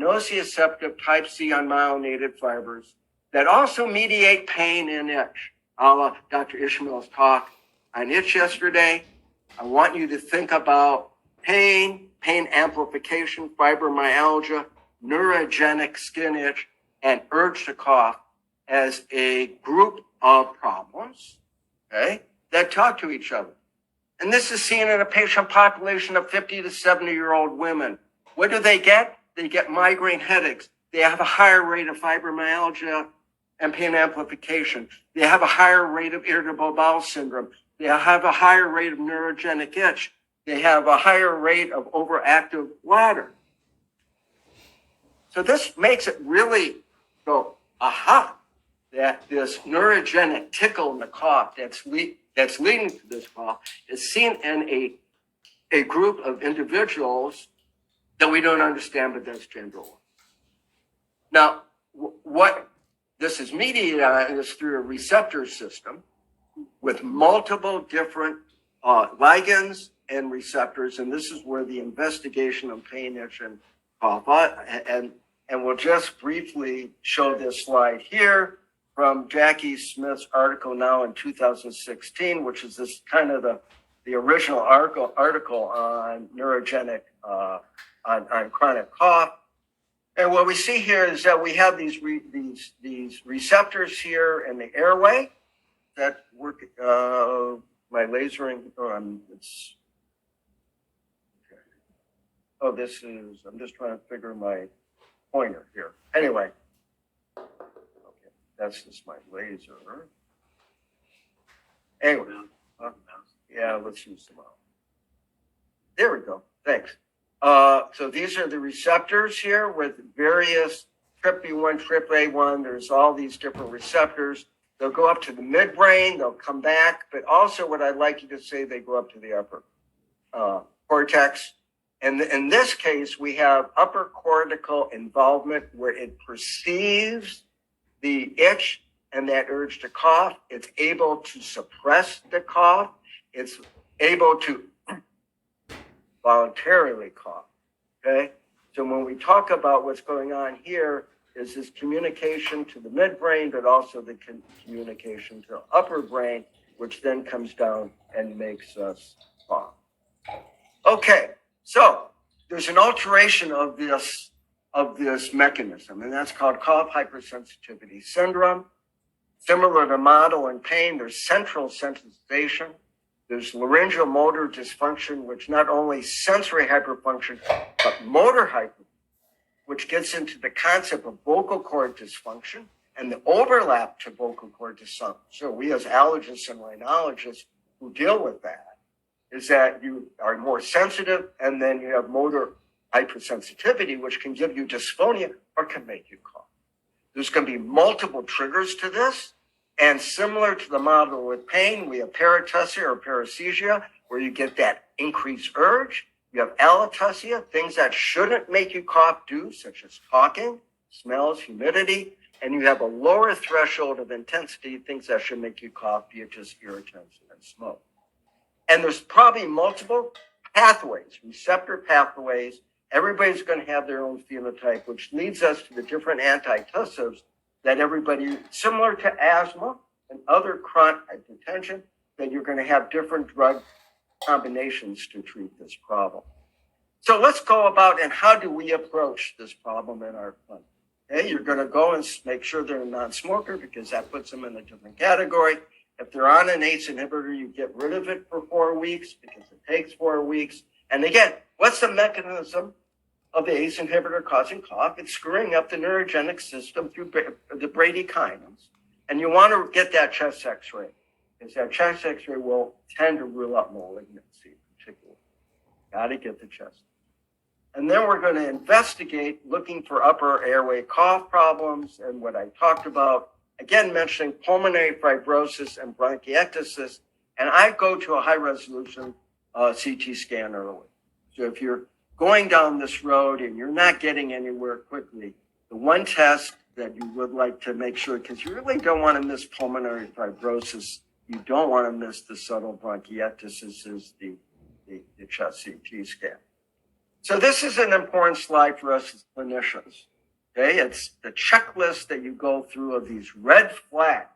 nociceptive type C unmyelinated fibers that also mediate pain and itch. Dr. Ishmael's talk on itch yesterday. I want you to think about pain amplification, fibromyalgia, neurogenic skin itch, and urge to cough as a group of problems, okay, that talk to each other. And this is seen in a patient population of 50 to 70-year-old women. What do they get? They get migraine headaches. They have a higher rate of fibromyalgia and pain amplification. They have a higher rate of irritable bowel syndrome. They have a higher rate of neurogenic itch. They have a higher rate of overactive bladder. So this makes it really go, aha, that this neurogenic tickle in the cough that's leading to this cough is seen in a group of individuals that we don't understand, but that's gender. Now, what this is mediated on is through a receptor system with multiple different ligands and receptors, and this is where the investigation of pain, itch, and cough. And we'll just briefly show this slide here from Jackie Smith's article now in 2016, which is this kind of the original article on neurogenic, on chronic cough. And what we see here is that we have these receptors here in the airway that work, my lasering, it's, okay. Oh, this is, I'm just trying to figure my pointer here. Anyway, okay, that's just my laser. Anyway, yeah, let's use them out. There we go. Thanks. So these are the receptors here with various TRPV1, TRPA1. There's all these different receptors. They'll go up to the midbrain. They'll come back. But also what I'd like you to say, they go up to the upper cortex. And in this case, we have upper cortical involvement where it perceives the itch and that urge to cough. It's able to suppress the cough. It's able to voluntarily cough, okay? So when we talk about what's going on here is this communication to the midbrain, but also the communication to the upper brain, which then comes down and makes us cough. Okay, so there's an alteration of this mechanism, and that's called cough hypersensitivity syndrome. Similar to model in pain, there's central sensitization. There's laryngeal motor dysfunction, which not only sensory hyperfunction, but motor hyperfunction, which gets into the concept of vocal cord dysfunction and the overlap to vocal cord dysfunction. So we as allergists and rhinologists who deal with that is that you are more sensitive and then you have motor hypersensitivity, which can give you dysphonia or can make you cough. There's going to be multiple triggers to this. And similar to the model with pain, we have paratussia or paresthesia, where you get that increased urge. You have alotussia, things that shouldn't make you cough do, such as talking, smells, humidity. And you have a lower threshold of intensity, things that should make you cough, be it just irritants and smoke. And there's probably multiple pathways, receptor pathways. Everybody's going to have their own phenotype, which leads us to the different antitussives that everybody, similar to asthma and other chronic hypertension, that you're going to have different drug combinations to treat this problem. So let's go about and how do we approach this problem in our clinic? Okay, you're going to go and make sure they're a non-smoker because that puts them in a different category. If they're on an ACE inhibitor, you get rid of it for 4 weeks because it takes 4 weeks. And again, what's the mechanism of the ACE inhibitor causing cough? It's screwing up the neurogenic system through the bradykinins. And you want to get that chest x-ray, because that chest x-ray will tend to rule out malignancy, particularly. Got to get the chest. And then we're going to investigate looking for upper airway cough problems and what I talked about, again, mentioning pulmonary fibrosis and bronchiectasis. And I go to a high-resolution CT scan early. So if you're going down this road and you're not getting anywhere quickly, the one test that you would like to make sure, because you really don't want to miss pulmonary fibrosis, you don't want to miss the subtle bronchiectasis, is the chest CT scan. So this is an important slide for us as clinicians. Okay, it's the checklist that you go through of these red flags